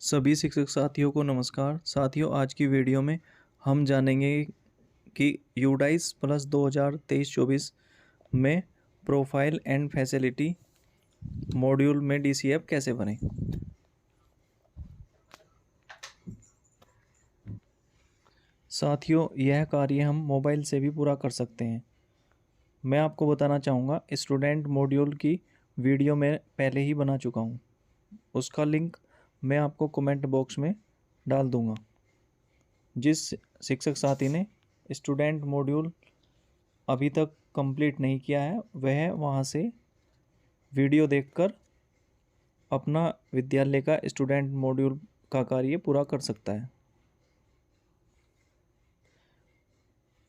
सभी शिक्षक साथियों को नमस्कार। साथियों, आज की वीडियो में हम जानेंगे कि यूडाइस प्लस 2023-24 में प्रोफाइल एंड फैसिलिटी मॉड्यूल में डीसीएफ कैसे बने। साथियों, यह कार्य हम मोबाइल से भी पूरा कर सकते हैं। मैं आपको बताना चाहूँगा, स्टूडेंट मॉड्यूल की वीडियो मैं पहले ही बना चुका हूँ। उसका लिंक मैं आपको कमेंट बॉक्स में डाल दूँगा। जिस शिक्षक साथी ने स्टूडेंट मॉड्यूल अभी तक कंप्लीट नहीं किया है, वह वहाँ से वीडियो देखकर अपना विद्यालय का स्टूडेंट मॉड्यूल का कार्य पूरा कर सकता है।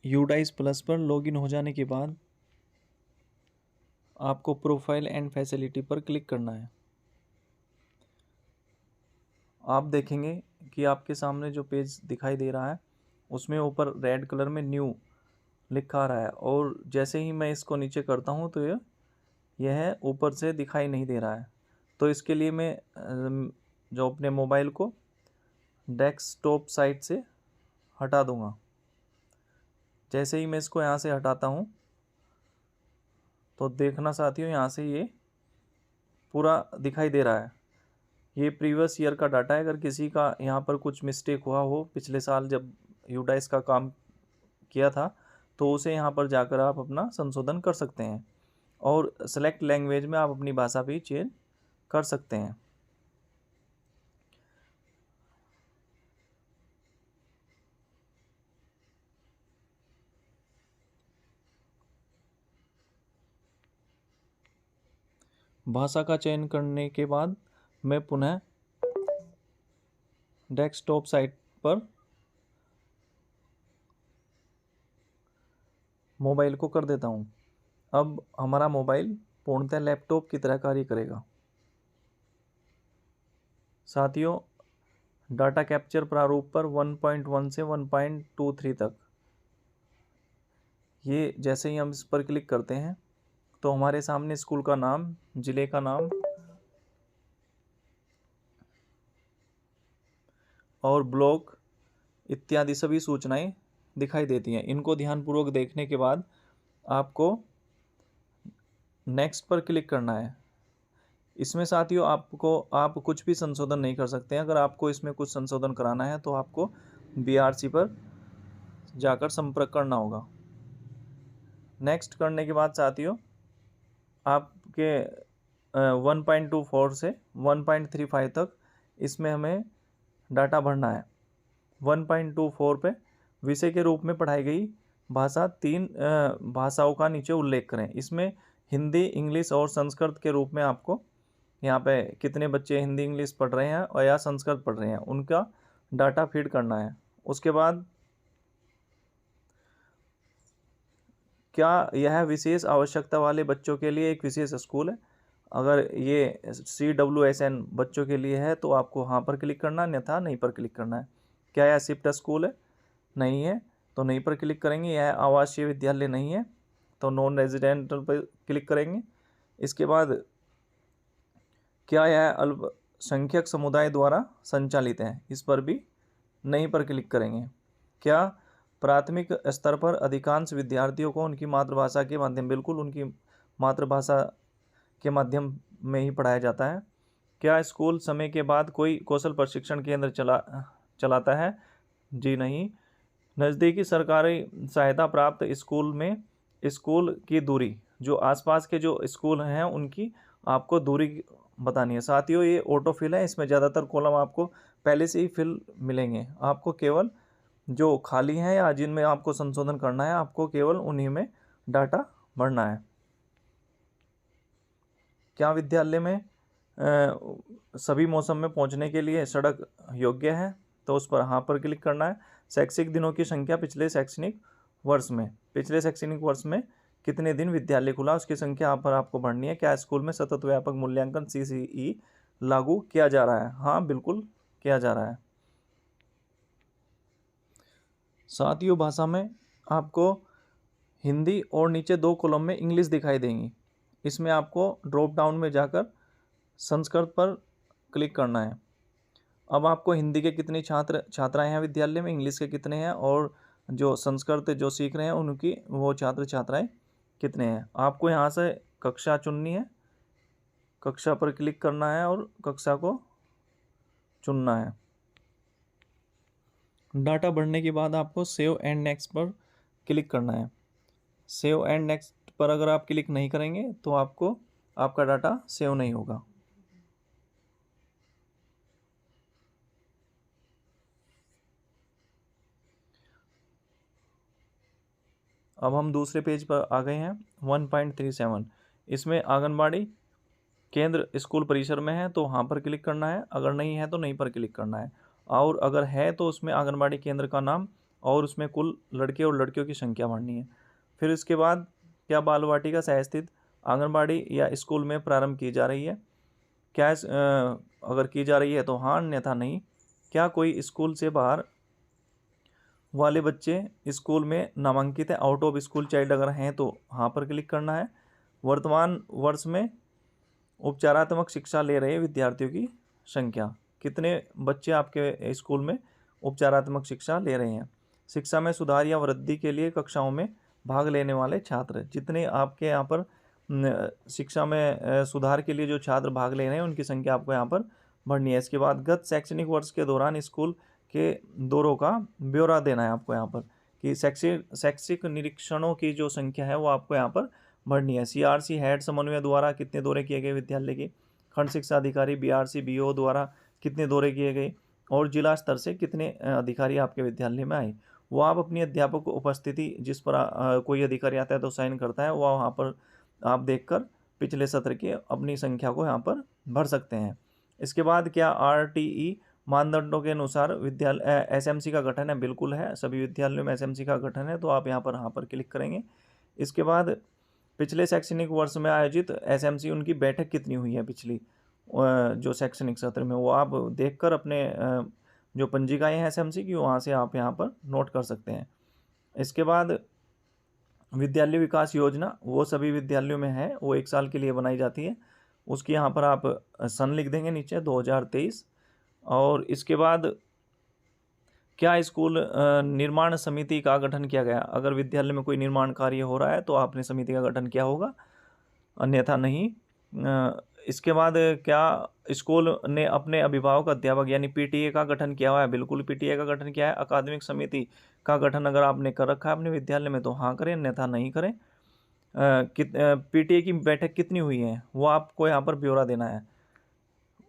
यूडाइस प्लस पर लॉगिन हो जाने के बाद आपको प्रोफाइल एंड फैसिलिटी पर क्लिक करना है। आप देखेंगे कि आपके सामने जो पेज दिखाई दे रहा है उसमें ऊपर रेड कलर में न्यू लिखा आ रहा है, और जैसे ही मैं इसको नीचे करता हूँ तो यह ऊपर से दिखाई नहीं दे रहा है। तो इसके लिए मैं जो अपने मोबाइल को डेस्कटॉप साइट से हटा दूँगा। जैसे ही मैं इसको यहाँ से हटाता हूँ तो देखना साथियों, यहाँ से ये पूरा दिखाई दे रहा है। ये प्रीवियस ईयर का डाटा है। अगर किसी का यहाँ पर कुछ मिस्टेक हुआ हो, पिछले साल जब यूडाइस का काम किया था, तो उसे यहाँ पर जाकर आप अपना संशोधन कर सकते हैं, और सेलेक्ट लैंग्वेज में आप अपनी भाषा भी चेंज कर सकते हैं। भाषा का चयन करने के बाद मैं पुनः डेस्कटॉप साइट पर मोबाइल को कर देता हूँ। अब हमारा मोबाइल पूर्णतः लैपटॉप की तरह कार्य करेगा। साथियों, डाटा कैप्चर प्रारूप पर 1.1 से 1.23 तक, ये जैसे ही हम इस पर क्लिक करते हैं तो हमारे सामने स्कूल का नाम, ज़िले का नाम और ब्लॉक इत्यादि सभी सूचनाएं दिखाई देती हैं। इनको ध्यानपूर्वक देखने के बाद आपको नेक्स्ट पर क्लिक करना है। इसमें साथियों आप कुछ भी संशोधन नहीं कर सकते हैं। अगर आपको इसमें कुछ संशोधन कराना है तो आपको बीआरसी पर जाकर संपर्क करना होगा। नेक्स्ट करने के बाद साथियों, आपके 1.24 से 1.35 तक इसमें हमें डाटा भरना है। 1.24 पे विषय के रूप में पढ़ाई गई भाषा 3 भाषाओं का नीचे उल्लेख करें। इसमें हिंदी, इंग्लिश और संस्कृत के रूप में आपको यहाँ पे कितने बच्चे हिंदी इंग्लिश पढ़ रहे हैं और या संस्कृत पढ़ रहे हैं, उनका डाटा फीड करना है। उसके बाद क्या यह विशेष आवश्यकता वाले बच्चों के लिए एक विशेष स्कूल है। अगर ये CWSN बच्चों के लिए है तो आपको हाँ पर क्लिक करना है, अन्यथा नहीं पर क्लिक करना है। क्या यह शिफ्ट स्कूल है? नहीं है तो नहीं पर क्लिक करेंगे। यह आवासीय विद्यालय नहीं है तो नॉन रेजिडेंटल पर क्लिक करेंगे। इसके बाद क्या यह अल्पसंख्यक समुदाय द्वारा संचालित है? इस पर भी नहीं पर क्लिक करेंगे। क्या प्राथमिक स्तर पर अधिकांश विद्यार्थियों को उनकी मातृभाषा के माध्यम, बिल्कुल उनकी मातृभाषा के माध्यम में ही पढ़ाया जाता है। क्या स्कूल समय के बाद कोई कौशल प्रशिक्षण केंद्र चलाता है? जी नहीं। नज़दीकी सरकारी सहायता प्राप्त स्कूल में स्कूल की दूरी, जो आसपास के जो स्कूल हैं उनकी आपको दूरी बतानी है। साथियों, ये ऑटो फिल है, इसमें ज़्यादातर कॉलम आपको पहले से ही फिल मिलेंगे। आपको केवल जो खाली हैं या जिनमें आपको संशोधन करना है, आपको केवल उन्हीं में डाटा भरना है। क्या विद्यालय में सभी मौसम में पहुंचने के लिए सड़क योग्य है? तो उस पर हाँ पर क्लिक करना है। शैक्षिक दिनों की संख्या पिछले शैक्षणिक वर्ष में कितने दिन विद्यालय खुला, उसकी संख्या यहाँ पर आपको भरनी है। क्या स्कूल में सतत व्यापक मूल्यांकन CCE लागू किया जा रहा है? हाँ, बिल्कुल किया जा रहा है। साथियों, भाषा में आपको हिंदी और नीचे 2 कॉलम में इंग्लिश दिखाई देंगी। इसमें आपको ड्रॉप डाउन में जाकर संस्कृत पर क्लिक करना है। अब आपको हिंदी के कितने छात्र छात्राएं हैं विद्यालय में, इंग्लिश के कितने हैं, और जो संस्कृत जो सीख रहे हैं उनकी वो छात्र छात्राएं कितने हैं। आपको यहाँ से कक्षा चुननी है, कक्षा पर क्लिक करना है और कक्षा को चुनना है। डाटा भरने के बाद आपको सेव एंड नेक्स्ट पर क्लिक करना है। सेव एंड नेक्स्ट पर अगर आप क्लिक नहीं करेंगे तो आपको आपका डाटा सेव नहीं होगा। अब हम दूसरे पेज पर आ गए हैं 1.37। इसमें आंगनबाड़ी केंद्र स्कूल परिसर में है तो वहाँ पर क्लिक करना है, अगर नहीं है तो नहीं पर क्लिक करना है, और अगर है तो उसमें आंगनबाड़ी केंद्र का नाम और उसमें कुल लड़के और लड़कियों की संख्या भरनी है। फिर इसके बाद क्या बाल वाटिका सह स्थित आंगनबाड़ी या स्कूल में प्रारंभ की जा रही है, क्या अगर की जा रही है तो हाँ, अन्यथा नहीं। क्या कोई स्कूल से बाहर वाले बच्चे स्कूल में नामांकित है, आउट ऑफ स्कूल चाइल्ड अगर हैं तो हाँ पर क्लिक करना है। वर्तमान वर्ष में उपचारात्मक शिक्षा ले रहे विद्यार्थियों की संख्या, कितने बच्चे आपके स्कूल में उपचारात्मक शिक्षा ले रहे हैं। शिक्षा में सुधार या वृद्धि के लिए कक्षाओं में भाग लेने वाले छात्र, जितने आपके यहाँ पर शिक्षा में सुधार के लिए जो छात्र भाग ले रहे हैं उनकी संख्या आपको यहाँ पर भरनी है। इसके बाद गत शैक्षणिक वर्ष के दौरान स्कूल के दौरों का ब्यौरा देना है आपको यहाँ पर, कि शैक्षिक निरीक्षणों की जो संख्या है वो आपको यहाँ पर भरनी है। CRC हेड समन्वय द्वारा कितने दौरे किए गए विद्यालय के, खंड शिक्षा अधिकारी BRC BO द्वारा कितने दौरे किए गए, और जिला स्तर से कितने अधिकारी आपके विद्यालय में आए। वो आप अपनी अध्यापक उपस्थिति जिस पर कोई अधिकारी आता है तो साइन करता है, वह वहाँ पर आप देखकर पिछले सत्र की अपनी संख्या को यहाँ पर भर सकते हैं। इसके बाद क्या RTE मानदंडों के अनुसार विद्यालय SMC का गठन है, बिल्कुल है, सभी विद्यालयों में SMC का गठन है, तो आप यहाँ पर क्लिक करेंगे। इसके बाद पिछले शैक्षणिक वर्ष में आयोजित SMC उनकी बैठक कितनी हुई है पिछली जो शैक्षणिक सत्र में, वो आप देखकर अपने जो पंजिकाएँ हैं SMC की वहाँ से आप यहाँ पर नोट कर सकते हैं। इसके बाद विद्यालय विकास योजना वो सभी विद्यालयों में है, वो 1 साल के लिए बनाई जाती है, उसकी यहाँ पर आप सन लिख देंगे नीचे 2023। और इसके बाद क्या स्कूल निर्माण समिति का गठन किया गया, अगर विद्यालय में कोई निर्माण कार्य हो रहा है तो आपने समिति का गठन किया होगा, अन्यथा नहीं। इसके बाद क्या स्कूल ने अपने अभिभावक अध्यापक यानी PTA का गठन किया हुआ है, बिल्कुल PTA का गठन किया है। अकादमिक समिति का गठन अगर आपने कर रखा है अपने विद्यालय में तो हाँ करें, अन्यथा नहीं करें। PTA की बैठक कितनी हुई है वो आपको यहाँ पर ब्यौरा देना है।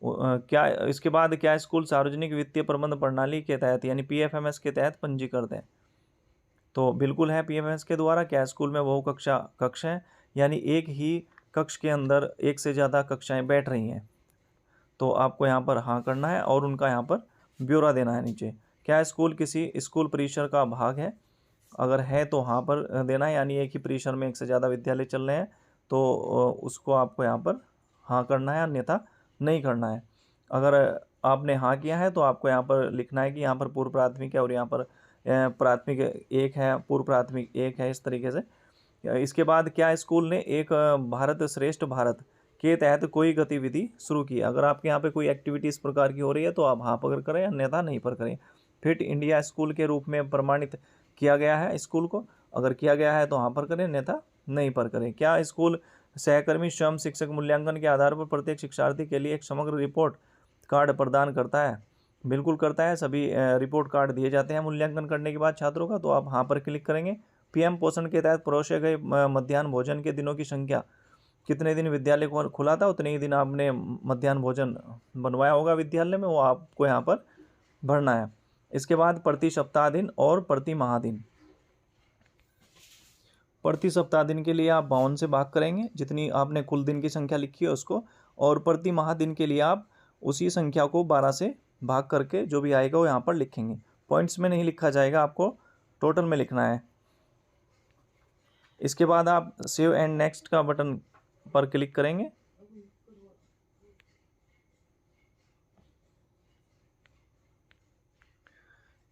क्या इसके बाद क्या स्कूल सार्वजनिक वित्तीय प्रबंध प्रणाली के तहत यानी PFMS के तहत पंजीकृत है, तो बिल्कुल है PFMS के द्वारा। क्या स्कूल में बहु कक्ष है यानी एक ही कक्ष के अंदर एक से ज़्यादा कक्षाएं बैठ रही हैं, तो आपको यहाँ पर हाँ करना है और उनका यहाँ पर ब्यौरा देना है नीचे। क्या स्कूल किसी स्कूल परिसर का भाग है, अगर है तो हाँ पर देना है, यानी एक ही परिसर में एक से ज़्यादा विद्यालय चल रहे हैं तो उसको आपको यहाँ पर हाँ करना है, अन्यथा नहीं करना है। अगर आपने हाँ किया है तो आपको यहाँ पर लिखना है कि यहाँ पर पूर्व प्राथमिक है और यहाँ पर प्राथमिक 1 है, पूर्व प्राथमिक 1 है, इस तरीके से। इसके बाद क्या स्कूल ने एक भारत श्रेष्ठ भारत के तहत कोई गतिविधि शुरू की, अगर आपके यहाँ पे कोई एक्टिविटी इस प्रकार की हो रही है तो आप हाँ पर करें, अन्यथा नहीं पर करें। फिट इंडिया स्कूल के रूप में प्रमाणित किया गया है स्कूल को, अगर किया गया है तो हाँ पर करें, अन्यथा नहीं पर करें। क्या स्कूल सहकर्मी स्वयं शिक्षक मूल्यांकन के आधार पर प्रत्येक शिक्षार्थी के लिए एक समग्र रिपोर्ट कार्ड प्रदान करता है, बिल्कुल करता है। सभी रिपोर्ट कार्ड दिए जाते हैं मूल्यांकन करने के बाद छात्रों का, तो आप हाँ पर क्लिक करेंगे। PM पोषण के तहत परोसे गए मध्याह्न भोजन के दिनों की संख्या, कितने दिन विद्यालय को खुला था उतने ही दिन आपने मध्याह्न भोजन बनवाया होगा विद्यालय में, वो आपको यहाँ पर भरना है। इसके बाद प्रति सप्ताह दिन और प्रति माह दिन, प्रति सप्ताह दिन के लिए आप 52 से भाग करेंगे, जितनी आपने कुल दिन की संख्या लिखी है उसको, और प्रति माह दिन के लिए आप उसी संख्या को 12 से भाग करके जो भी आएगा वो यहाँ पर लिखेंगे। पॉइंट्स में नहीं लिखा जाएगा, आपको टोटल में लिखना है। इसके बाद आप सेव एंड नेक्स्ट का बटन पर क्लिक करेंगे।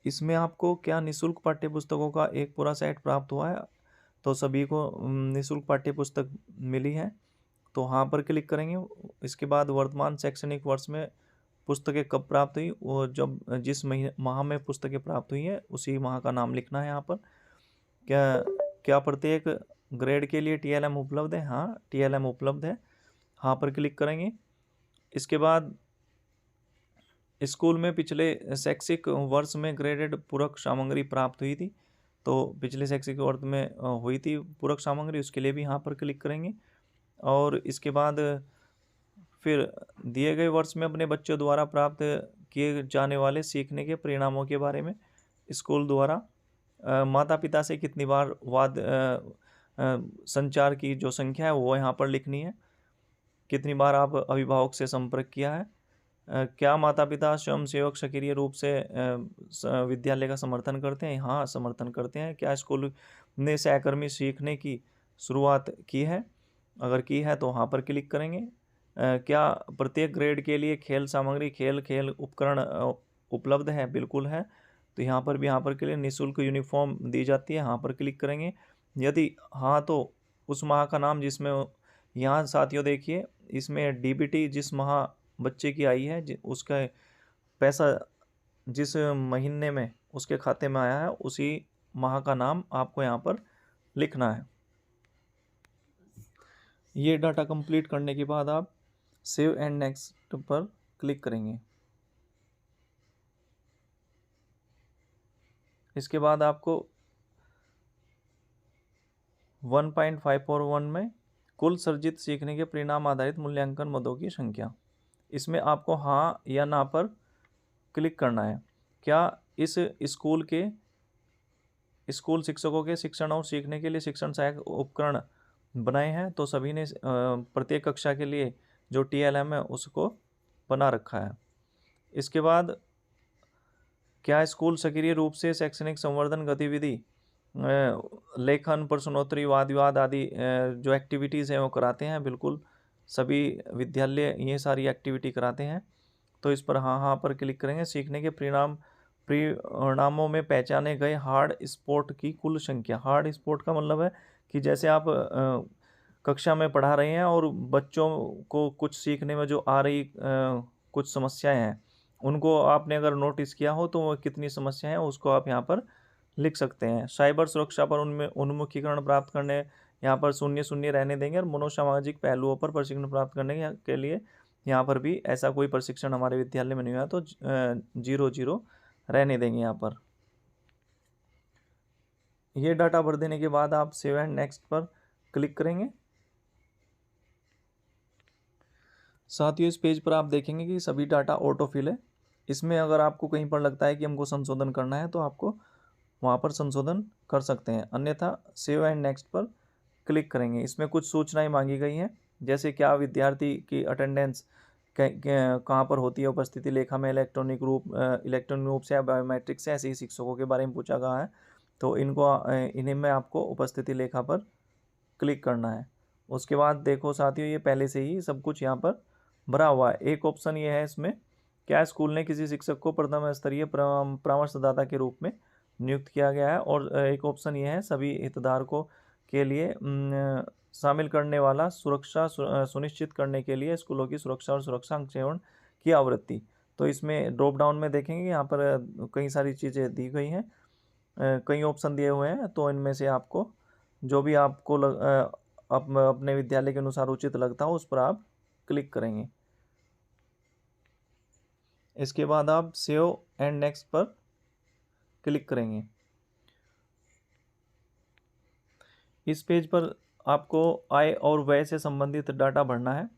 इसमें आपको क्या निःशुल्क पाठ्य पुस्तकों का एक पूरा सेट प्राप्त हुआ है, तो सभी को निःशुल्क पाठ्य पुस्तक मिली है, तो हाँ पर क्लिक करेंगे। इसके बाद वर्तमान शैक्षणिक वर्ष में पुस्तकें कब प्राप्त हुई, वो जब जिस माह में पुस्तकें प्राप्त हुई हैं उसी माह का नाम लिखना है यहाँ पर। क्या क्या प्रत्येक ग्रेड के लिए TLM उपलब्ध है? हाँ, TLM उपलब्ध है, हाँ पर क्लिक करेंगे। इसके बाद स्कूल में पिछले शैक्षिक वर्ष में ग्रेडेड पूरक सामग्री प्राप्त हुई थी, तो पिछले शैक्षिक वर्ष में हुई थी पूरक सामग्री, उसके लिए भी यहाँ पर क्लिक करेंगे। और इसके बाद फिर दिए गए वर्ष में अपने बच्चों द्वारा प्राप्त किए जाने वाले सीखने के परिणामों के बारे में स्कूल द्वारा माता पिता से कितनी बार संचार की जो संख्या है वो यहाँ पर लिखनी है। कितनी बार आप अभिभावक से संपर्क किया है। क्या माता पिता स्वयंसेवक सक्रिय रूप से विद्यालय का समर्थन करते हैं? हाँ, समर्थन करते हैं। क्या स्कूल ने सहकर्मी सीखने की शुरुआत की है? अगर की है तो वहाँ पर क्लिक करेंगे। क्या प्रत्येक ग्रेड के लिए खेल सामग्री, खेल उपकरण उपलब्ध है? बिल्कुल है, तो यहाँ पर के लिए निःशुल्क यूनिफॉर्म दी जाती है, यहाँ पर क्लिक करेंगे। यदि हाँ तो उस माह का नाम जिसमें, यहाँ साथियों देखिए इसमें DBT जिस माह बच्चे की आई है उसका पैसा जिस महीने में उसके खाते में आया है उसी माह का नाम आपको यहाँ पर लिखना है। ये डाटा कंप्लीट करने के बाद आप सेव एंड नेक्स्ट पर क्लिक करेंगे। इसके बाद आपको 1.541 में कुल सर्जित सीखने के परिणाम आधारित मूल्यांकन मदों की संख्या, इसमें आपको हाँ या ना पर क्लिक करना है। क्या इस स्कूल शिक्षकों के शिक्षण और सीखने के लिए शिक्षण सहायक उपकरण बनाए हैं? तो सभी ने प्रत्येक कक्षा के लिए जो TLM है उसको बना रखा है। इसके बाद क्या स्कूल सक्रिय रूप से शैक्षणिक संवर्धन गतिविधि, लेखन, प्रश्नोत्तरी, वाद विवाद आदि जो एक्टिविटीज़ हैं वो कराते हैं? बिल्कुल, सभी विद्यालय ये सारी एक्टिविटी कराते हैं, तो इस पर हाँ पर क्लिक करेंगे। सीखने के परिणामों में पहचाने गए हार्ड स्पॉट की कुल संख्या। हार्ड स्पॉट का मतलब है कि जैसे आप कक्षा में पढ़ा रहे हैं और बच्चों को कुछ सीखने में जो आ रही कुछ समस्याएं हैं उनको आपने अगर नोटिस किया हो तो वो कितनी समस्याएं हैं उसको आप यहाँ पर लिख सकते हैं। साइबर सुरक्षा पर उनमें उन्मुखीकरण प्राप्त करने यहाँ पर 0 रहने देंगे, और मनोसामाजिक पहलुओं पर प्रशिक्षण प्राप्त करने के लिए यहाँ पर भी ऐसा कोई प्रशिक्षण हमारे विद्यालय में नहीं हुआ तो 0 रहने देंगे यहाँ पर। ये डाटा भर देने के बाद आप सेव एंड नेक्स्ट पर क्लिक करेंगे। साथियों इस पेज पर आप देखेंगे कि सभी डाटा ऑटोफिल है। इसमें अगर आपको कहीं पर लगता है कि हमको संशोधन करना है तो आपको वहाँ पर संशोधन कर सकते हैं, अन्यथा सेव एंड नेक्स्ट पर क्लिक करेंगे। इसमें कुछ सूचनाएं मांगी गई हैं, जैसे क्या विद्यार्थी की अटेंडेंस कहाँ पर होती है, उपस्थिति लेखा में इलेक्ट्रॉनिक रूप से या बायोमेट्रिक से, ऐसे ही शिक्षकों के बारे में पूछा गया है, तो इन्हें में आपको उपस्थिति लेखा पर क्लिक करना है। उसके बाद देखो साथियों ये पहले से ही सब कुछ यहाँ पर भरा हुआ है। एक ऑप्शन ये है इसमें, क्या स्कूल ने किसी शिक्षक को प्रथम स्तरीय परामर्शदाता के रूप में नियुक्त किया गया है, और एक ऑप्शन ये है सभी हितधारकों के लिए शामिल करने वाला सुरक्षा सुनिश्चित करने के लिए स्कूलों की सुरक्षा और सुरक्षा अंकेक्षण की आवृत्ति। तो इसमें ड्रॉप डाउन में देखेंगे यहाँ पर कई सारी चीज़ें दी गई हैं, कई ऑप्शन दिए हुए हैं, तो इनमें से आपको जो भी आपको अपने विद्यालय के अनुसार उचित लगता हो उस पर आप क्लिक करेंगे। इसके बाद आप सेव एंड नेक्स्ट पर क्लिक करेंगे। इस पेज पर आपको आय और व्यय से संबंधित डाटा भरना है।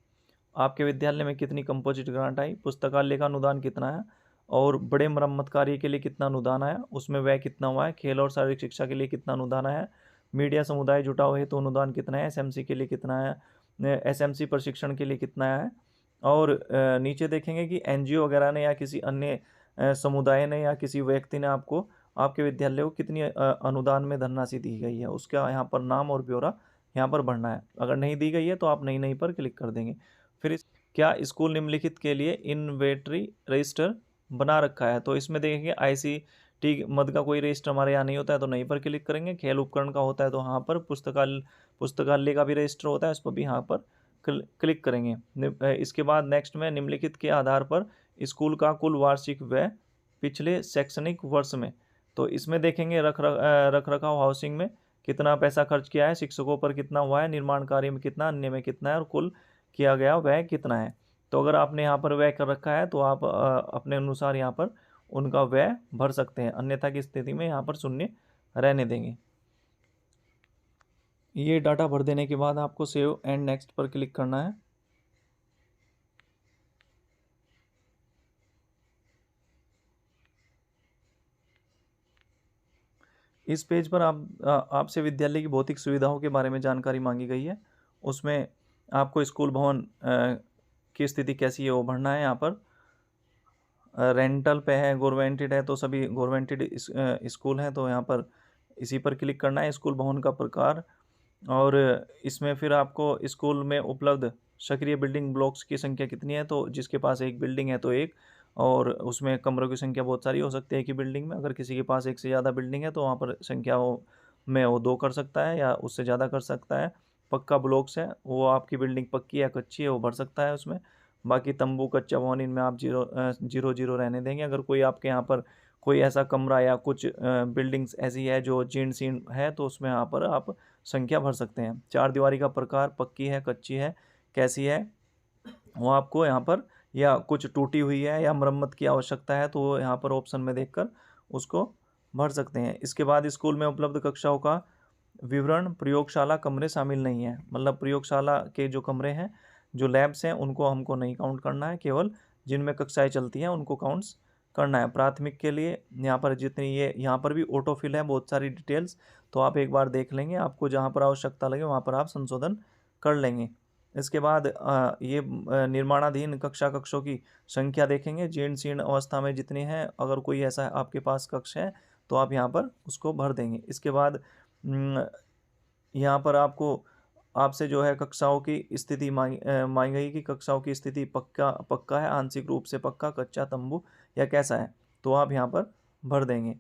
आपके विद्यालय में कितनी कंपोजिट ग्रांट आई, पुस्तकालय का अनुदान कितना है, और बड़े मरम्मत कार्य के लिए कितना अनुदान आया, उसमें व्यय कितना हुआ है, खेल और शारीरिक शिक्षा के लिए कितना अनुदान आया है, मीडिया समुदाय जुटाव है तो अनुदान कितना है, SMC के लिए कितना है, SMC प्रशिक्षण के लिए कितना है, और नीचे देखेंगे कि NGO वगैरह ने या किसी अन्य समुदाय ने या किसी व्यक्ति ने आपको आपके विद्यालय को कितनी अनुदान में धनराशि दी गई है, उसका यहाँ पर नाम और ब्यौरा यहाँ पर भरना है। अगर नहीं दी गई है तो आप नहीं पर क्लिक कर देंगे। फिर क्या स्कूल निम्नलिखित के लिए इन्वेंटरी रजिस्टर बना रखा है, तो इसमें देखेंगे ICT मद का कोई रजिस्टर हमारे यहाँ नहीं होता है तो नहीं पर क्लिक करेंगे। खेल उपकरण का होता है तो यहाँ पर, पुस्तकालय का भी रजिस्टर होता है उस पर भी यहाँ पर क्लिक करेंगे। इसके बाद नेक्स्ट में निम्नलिखित के आधार पर स्कूल का कुल वार्षिक व्यय पिछले शैक्षणिक वर्ष में। तो इसमें देखेंगे रख रखाव हाउसिंग में कितना पैसा खर्च किया है, शिक्षकों पर कितना हुआ है, निर्माण कार्य में कितना, अन्य में कितना है, और कुल किया गया व्यय कितना है। तो अगर आपने यहाँ पर व्यय कर रखा है तो आप अपने अनुसार यहाँ पर उनका व्यय भर सकते हैं, अन्यथा की स्थिति में यहाँ पर शून्य रहने देंगे। ये डाटा भर देने के बाद आपको सेव एंड नेक्स्ट पर क्लिक करना है। इस पेज पर आपसे विद्यालय की भौतिक सुविधाओं के बारे में जानकारी मांगी गई है। उसमें आपको स्कूल भवन की स्थिति कैसी है वो भरना है। यहाँ पर रेंटल पे है, गवर्नमेंटेड है, तो सभी गवर्नमेंटेड स्कूल हैं, तो यहाँ पर इसी पर क्लिक करना है। स्कूल भवन का प्रकार, और इसमें फिर आपको स्कूल में उपलब्ध सक्रिय बिल्डिंग ब्लॉक्स की संख्या कितनी है। तो जिसके पास एक बिल्डिंग है तो एक, और उसमें कमरों की संख्या बहुत सारी हो सकती है एक ही बिल्डिंग में। अगर किसी के पास एक से ज़्यादा बिल्डिंग है तो वहाँ पर संख्या में वो 2 कर सकता है या उससे ज़्यादा कर सकता है। पक्का ब्लॉक्स है, वो आपकी बिल्डिंग पक्की या कच्ची है वो भर सकता है उसमें। बाकी तंबू, कच्चा भवन, इनमें आप 0 रहने देंगे। अगर कोई आपके यहाँ पर कोई ऐसा कमरा या कुछ बिल्डिंग्स ऐसी है जो जीर्ण शीर्ण है तो उसमें यहाँ पर आप संख्या भर सकते हैं। 4 दीवारी का प्रकार, पक्की है, कच्ची है, कैसी है, वो आपको यहाँ पर, या कुछ टूटी हुई है या मरम्मत की आवश्यकता है तो वो यहाँ पर ऑप्शन में देखकर उसको भर सकते हैं। इसके बाद स्कूल में उपलब्ध कक्षाओं का विवरण, प्रयोगशाला कमरे शामिल नहीं है, मतलब प्रयोगशाला के जो कमरे हैं, जो लैब्स हैं, उनको हमको नहीं काउंट करना है, केवल जिनमें कक्षाएं चलती हैं उनको काउंट्स करना है। प्राथमिक के लिए यहाँ पर जितनी, ये यहाँ पर भी ऑटोफिल है बहुत सारी डिटेल्स, तो आप एक बार देख लेंगे, आपको जहाँ पर आवश्यकता लगे वहाँ पर आप संशोधन कर लेंगे। इसके बाद ये निर्माणाधीन कक्षों की संख्या देखेंगे, जीर्ण शीर्ण अवस्था में जितने हैं, अगर कोई ऐसा आपके पास कक्ष है तो आप यहाँ पर उसको भर देंगे। इसके बाद यहाँ पर आपसे जो है कक्षाओं की स्थिति मांगी गई कि कक्षाओं की स्थिति पक्का है, आंशिक रूप से पक्का, कच्चा, तंबू या कैसा है, तो आप यहाँ पर भर देंगे।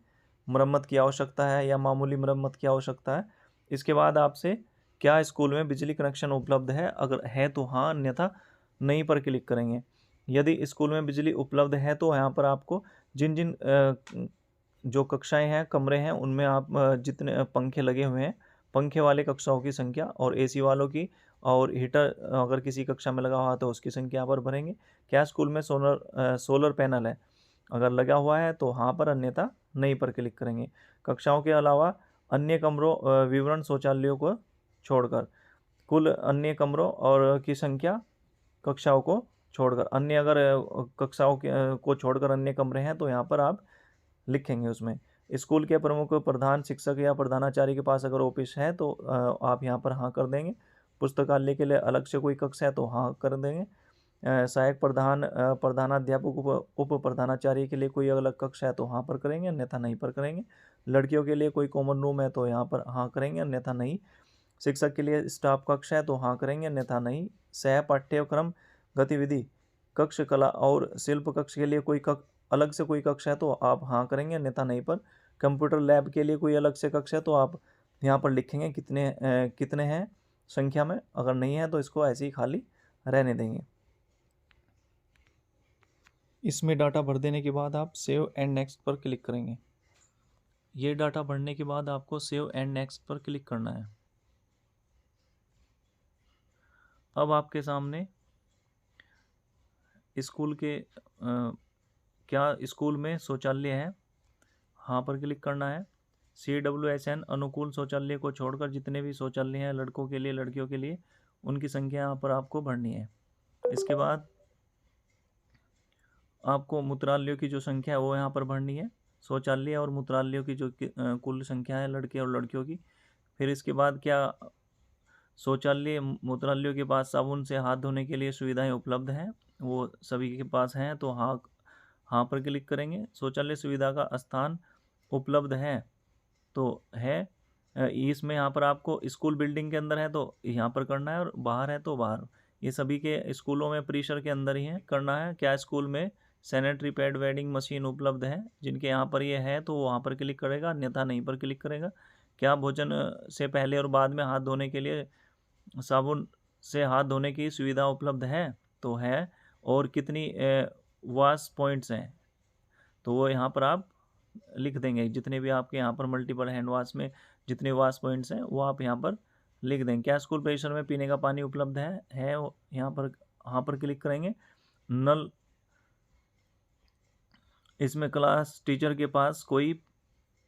मरम्मत की आवश्यकता है या मामूली मरम्मत की आवश्यकता है। इसके बाद आपसे क्या स्कूल में बिजली कनेक्शन उपलब्ध है, अगर है तो हाँ, अन्यथा नहीं पर क्लिक करेंगे। यदि स्कूल में बिजली उपलब्ध है तो यहाँ पर आपको जिन जिन जो कक्षाएं हैं, कमरे हैं, उनमें आप जितने पंखे लगे हुए हैं, पंखे वाले कक्षाओं की संख्या, और एसी वालों की, और हीटर अगर किसी कक्षा में लगा हुआ तो उसकी संख्या पर भरेंगे। क्या स्कूल में सोलर पैनल है, अगर लगा हुआ है तो हाँ पर, अन्यथा नहीं पर क्लिक करेंगे। कक्षाओं के अलावा अन्य कमरों विवरण शौचालयों को छोड़कर, कुल अन्य कमरों और की संख्या कक्षाओं को छोड़कर, अन्य अगर कक्षाओं को छोड़कर अन्य कमरे हैं तो यहाँ पर आप लिखेंगे उसमें। स्कूल के प्रमुख प्रधान शिक्षक या प्रधानाचार्य के पास अगर ऑफिस है तो आप यहाँ पर हाँ कर देंगे। पुस्तकालय के लिए अलग से कोई कक्ष है तो हाँ कर देंगे। सहायक प्रधानाध्यापक उप प्रधानाचार्य के लिए कोई अलग कक्ष है तो हाँ पर करेंगे, अन्यथा नहीं पर करेंगे। लड़कियों के लिए कोई कॉमन रूम है तो यहाँ पर हाँ करेंगे, अन्यथा नहीं। शिक्षक के लिए स्टाफ कक्ष है तो हाँ करेंगे, अन्यथा नहीं। सह पाठ्यक्रम गतिविधि कक्ष, कला और शिल्प कक्ष के लिए कोई अलग से कोई कक्ष है तो आप हाँ करेंगे, अन्यथा नहीं पर। कंप्यूटर लैब के लिए कोई अलग से कक्ष है तो आप यहाँ पर लिखेंगे कितने हैं संख्या में, अगर नहीं है तो इसको ऐसे ही खाली रहने देंगे। इसमें डाटा भर देने के बाद आप सेव एंड नेक्स्ट पर क्लिक करेंगे। ये डाटा भरने के बाद आपको सेव एंड नेक्स्ट पर क्लिक करना है। अब आपके सामने स्कूल के क्या स्कूल में शौचालय है, हाँ पर क्लिक करना है। CWSN अनुकूल शौचालय को छोड़कर जितने भी शौचालय हैं लड़कों के लिए, लड़कियों के लिए, उनकी संख्या यहाँ पर आपको भरनी है। इसके बाद आपको मूत्रालयों की जो संख्या है वो यहाँ पर भरनी है, शौचालय और मूत्रालयों की जो कुल संख्या है लड़के और लड़कियों की। फिर इसके बाद क्या शौचालय मूत्रालयों के पास साबुन से हाथ धोने के लिए सुविधाएं उपलब्ध हैं, वो सभी के पास हैं तो हाँ पर क्लिक करेंगे। शौचालय सुविधा का स्थान उपलब्ध है तो है, इसमें यहाँ पर आपको स्कूल बिल्डिंग के अंदर है तो यहाँ पर करना है, और बाहर है तो बाहर। ये सभी के स्कूलों में परिसर के अंदर ही है करना है। क्या स्कूल में सैनिटरी पैड वेडिंग मशीन उपलब्ध है, जिनके यहाँ पर ये है तो वहाँ पर क्लिक करेगा, अन्यथा नहीं पर क्लिक करेगा। क्या भोजन से पहले और बाद में हाथ धोने के लिए साबुन से हाथ धोने की सुविधा उपलब्ध है तो है, और कितनी वास पॉइंट्स हैं तो वो यहाँ पर आप लिख देंगे। जितने भी आपके यहाँ पर मल्टीपल हैंड वाश में जितने वाश पॉइंट्स हैं वो आप यहाँ पर लिख देंगे। क्या स्कूल परिसर में पीने का पानी उपलब्ध है यहाँ पर क्लिक करेंगे। नल, इसमें क्लास टीचर के पास कोई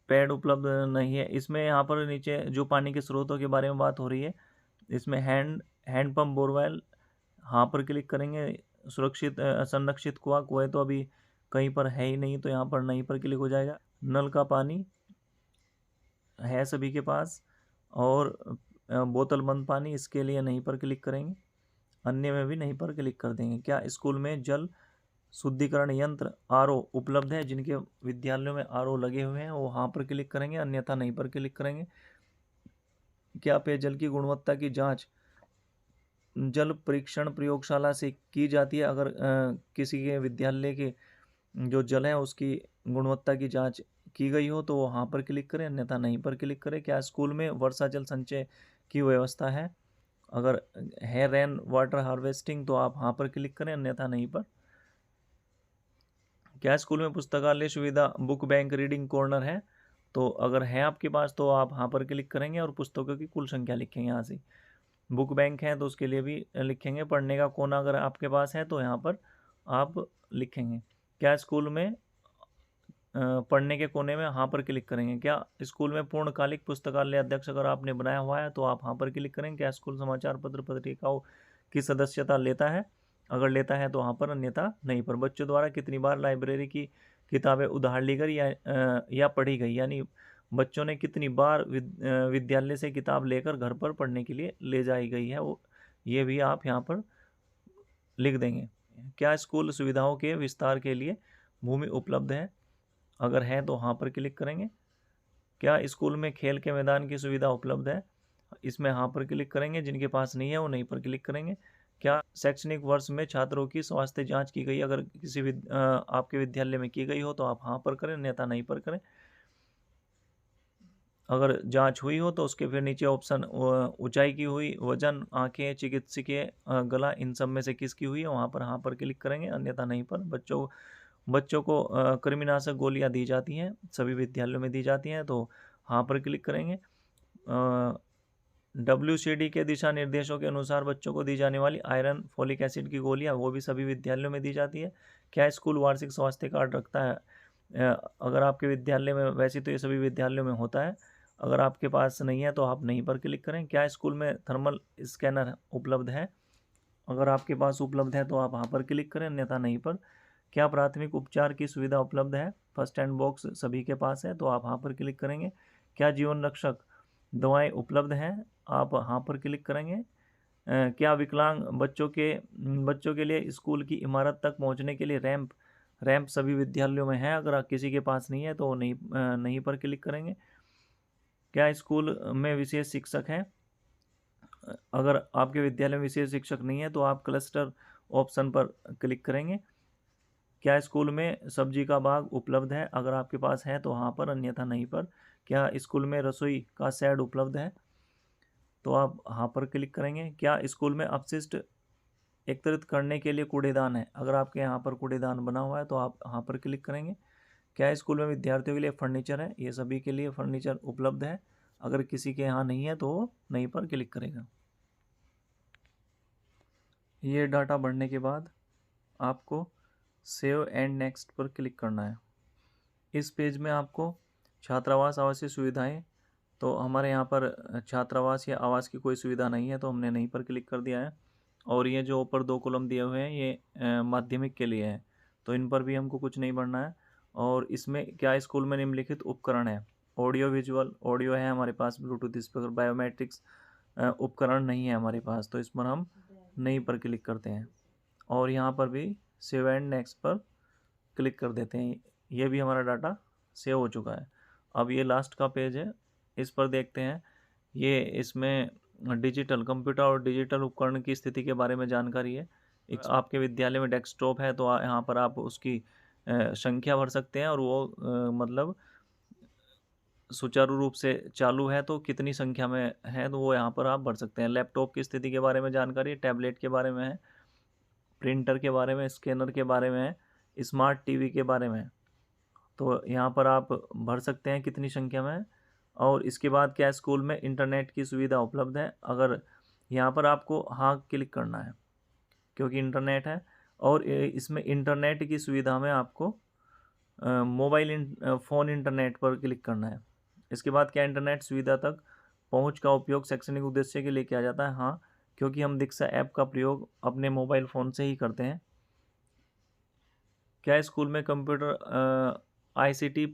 पैड उपलब्ध नहीं है। इसमें यहाँ पर नीचे जो पानी के स्रोतों के बारे में बात हो रही है, इसमें हैंडपम्प, बोरवेल, यहाँ पर क्लिक करेंगे। सुरक्षित संरक्षित कुआं तो अभी कहीं पर है ही नहीं, तो यहाँ पर नहीं पर क्लिक हो जाएगा। नल का पानी है सभी के पास, और बोतल बंद पानी, इसके लिए नहीं पर क्लिक करेंगे। अन्य में भी नहीं पर क्लिक कर देंगे। क्या स्कूल में जल शुद्धिकरण यंत्र आरओ उपलब्ध है? जिनके विद्यालयों में आरओ लगे हुए हैं वो वहाँ पर क्लिक करेंगे, अन्यथा नहीं पर क्लिक करेंगे। क्या पेयजल की गुणवत्ता की जांच जल परीक्षण प्रयोगशाला से की जाती है? अगर किसी के विद्यालय के जो जल है उसकी गुणवत्ता की जांच की गई हो तो वहाँ पर क्लिक करें, अन्यथा नहीं पर क्लिक करें। क्या स्कूल में वर्षा जल संचय की व्यवस्था है? अगर है रेन वाटर हार्वेस्टिंग तो आप वहाँ पर क्लिक करें, अन्यथा नहीं पर। क्या स्कूल में पुस्तकालय सुविधा, बुक बैंक, रीडिंग कॉर्नर है? तो अगर है आपके पास तो आप यहाँ पर क्लिक करेंगे और पुस्तकों की कुल संख्या लिखेंगे यहाँ से। बुक बैंक है तो उसके लिए भी लिखेंगे। पढ़ने का कोना अगर आपके पास है तो यहाँ पर आप लिखेंगे। क्या स्कूल में पढ़ने के कोने में यहाँ पर क्लिक करेंगे। क्या स्कूल में पूर्णकालिक पुस्तकालय अध्यक्ष अगर आपने बनाया हुआ है तो आप यहाँ पर क्लिक करेंगे। क्या स्कूल समाचार पत्र पत्रिकाओं की सदस्यता लेता है? अगर लेता है तो वहाँ पर, अन्यथा नहीं पर। बच्चों द्वारा कितनी बार लाइब्रेरी की किताबें उधार ली गई या पढ़ी गई, यानी बच्चों ने कितनी बार विद्यालय से किताब लेकर घर पर पढ़ने के लिए ले जाई गई है, वो ये भी आप यहाँ पर लिख देंगे। क्या स्कूल सुविधाओं के विस्तार के लिए भूमि उपलब्ध है? अगर है तो वहाँ पर क्लिक करेंगे। क्या स्कूल में खेल के मैदान की सुविधा उपलब्ध है? इसमें यहाँ पर क्लिक करेंगे। जिनके पास नहीं है वो नहीं पर क्लिक करेंगे। क्या शैक्षणिक वर्ष में छात्रों की स्वास्थ्य जांच की गई? अगर किसी आपके विद्यालय में की गई हो तो आप हाँ पर करें, अन्यथा नहीं पर करें। अगर जांच हुई हो तो उसके फिर नीचे ऑप्शन ऊंचाई की हुई, वजन, आंखें, चिकित्सकीय, गला, इन सब में से किसकी हुई है वहाँ पर हाँ पर क्लिक करेंगे, अन्यथा नहीं पर। बच्चों को कृमिनाशक गोलियां दी जाती हैं, सभी विद्यालयों में दी जाती हैं, तो हाँ पर क्लिक करेंगे। WCD के दिशा निर्देशों के अनुसार बच्चों को दी जाने वाली आयरन, फोलिक एसिड की गोलियां वो भी सभी विद्यालयों में दी जाती है। क्या स्कूल वार्षिक स्वास्थ्य कार्ड रखता है? अगर आपके विद्यालय में, वैसे तो ये सभी विद्यालयों में होता है, अगर आपके पास नहीं है तो आप नहीं पर क्लिक करें। क्या स्कूल में थर्मल स्कैनर उपलब्ध है? अगर आपके पास उपलब्ध है तो आप वहाँ पर क्लिक करें, अन्यथा नहीं पर। क्या प्राथमिक उपचार की सुविधा उपलब्ध है? फर्स्ट एड बॉक्स सभी के पास है तो आप वहाँ पर क्लिक करेंगे। क्या जीवन रक्षक दवाएं उपलब्ध हैं? आप वहाँ पर क्लिक करेंगे। क्या विकलांग बच्चों के लिए स्कूल की इमारत तक पहुँचने के लिए रैंप सभी विद्यालयों में है? अगर किसी के पास नहीं है तो नहीं पर क्लिक करेंगे। क्या स्कूल में विशेष शिक्षक हैं? अगर आपके विद्यालय में विशेष शिक्षक नहीं है तो आप क्लस्टर ऑप्शन पर क्लिक करेंगे। क्या स्कूल में सब्जी का बाग उपलब्ध है? अगर आपके पास है तो हाँ पर, अन्यथा नहीं पर। क्या स्कूल में रसोई का शेड उपलब्ध है? तो आप हाँ पर क्लिक करेंगे। क्या स्कूल में अपशिष्ट एकत्रित करने के लिए कूड़ेदान है? अगर आपके यहाँ पर कूड़ेदान बना हुआ है तो आप हाँ पर क्लिक करेंगे। क्या स्कूल में विद्यार्थियों के लिए फर्नीचर है? ये सभी के लिए फर्नीचर उपलब्ध है। अगर किसी के यहाँ नहीं है तो वो नहीं पर क्लिक करेगा। ये डाटा भरने के बाद आपको सेव एंड नेक्स्ट पर क्लिक करना है। इस पेज में आपको छात्रावास आवासीय सुविधाएं, तो हमारे यहाँ पर छात्रावास या आवास की कोई सुविधा नहीं है तो हमने नहीं पर क्लिक कर दिया है। और ये जो ऊपर 2 कॉलम दिए हुए हैं ये माध्यमिक के लिए है, तो इन पर भी हमको कुछ नहीं भरना है। और इसमें क्या स्कूल में निम्नलिखित उपकरण है? ऑडियो विजुअल, ऑडियो है हमारे पास, ब्लूटूथ स्पीकर, बायोमेट्रिक्स उपकरण नहीं है हमारे पास, तो इस पर हम नहीं पर क्लिक करते हैं। और यहाँ पर भी सेव एंड नेक्स्ट पर क्लिक कर देते हैं। ये भी हमारा डाटा सेव हो चुका है। अब ये लास्ट का पेज है, इस पर देखते हैं। ये इसमें डिजिटल कंप्यूटर और डिजिटल उपकरण की स्थिति के बारे में जानकारी है। आपके विद्यालय में डेस्कटॉप है तो यहाँ पर आप उसकी संख्या भर सकते हैं, और वो मतलब सुचारू रूप से चालू है तो कितनी संख्या में है तो वो यहाँ पर आप भर सकते हैं। लैपटॉप की स्थिति के बारे में जानकारी, टैबलेट के बारे में है, प्रिंटर के बारे में, स्कैनर के बारे में है, स्मार्ट टीवी के बारे में। तो यहाँ पर आप भर सकते हैं कितनी संख्या में है। और इसके बाद क्या है, स्कूल में इंटरनेट की सुविधा उपलब्ध है। अगर यहाँ पर आपको हाँ क्लिक करना है क्योंकि इंटरनेट है। और इसमें इंटरनेट की सुविधा में आपको फ़ोन इंटरनेट पर क्लिक करना है। इसके बाद क्या, इंटरनेट सुविधा तक पहुंच का उपयोग शैक्षणिक उद्देश्य के लिए किया जाता है। हाँ, क्योंकि हम दीक्षा ऐप का प्रयोग अपने मोबाइल फ़ोन से ही करते हैं। क्या स्कूल में कंप्यूटर आईसीटी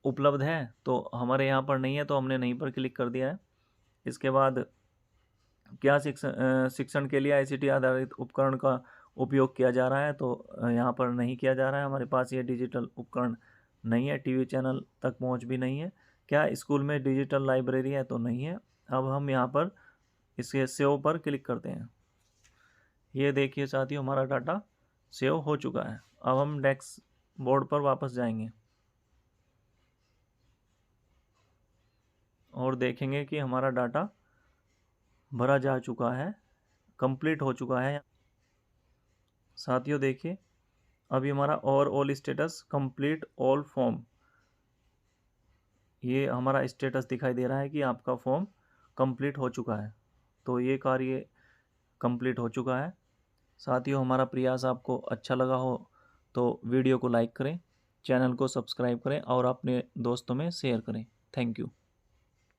उपलब्ध है? तो हमारे यहाँ पर नहीं है, तो हमने नहीं पर क्लिक कर दिया है। इसके बाद क्या शिक्षण के लिए आईसीटी आधारित उपकरण का उपयोग किया जा रहा है? तो यहाँ पर नहीं किया जा रहा है। हमारे पास ये डिजिटल उपकरण नहीं है, टीवी चैनल तक पहुँच भी नहीं है। क्या स्कूल में डिजिटल लाइब्रेरी है? तो नहीं है। अब हम यहाँ पर इसके सेव पर क्लिक करते हैं। ये देखिए साथियों, हमारा डाटा सेव हो चुका है। अब हम डेस्क बोर्ड पर वापस जाएंगे और देखेंगे कि हमारा डाटा भरा जा चुका है, कंप्लीट हो चुका है। साथियों देखिए, अभी हमारा overall status complete all form, ये हमारा स्टेटस दिखाई दे रहा है कि आपका फॉर्म कंप्लीट हो चुका है। तो ये कार्य कंप्लीट हो चुका है। साथियों, हमारा प्रयास आपको अच्छा लगा हो तो वीडियो को लाइक करें, चैनल को सब्सक्राइब करें और अपने दोस्तों में शेयर करें। Thank you.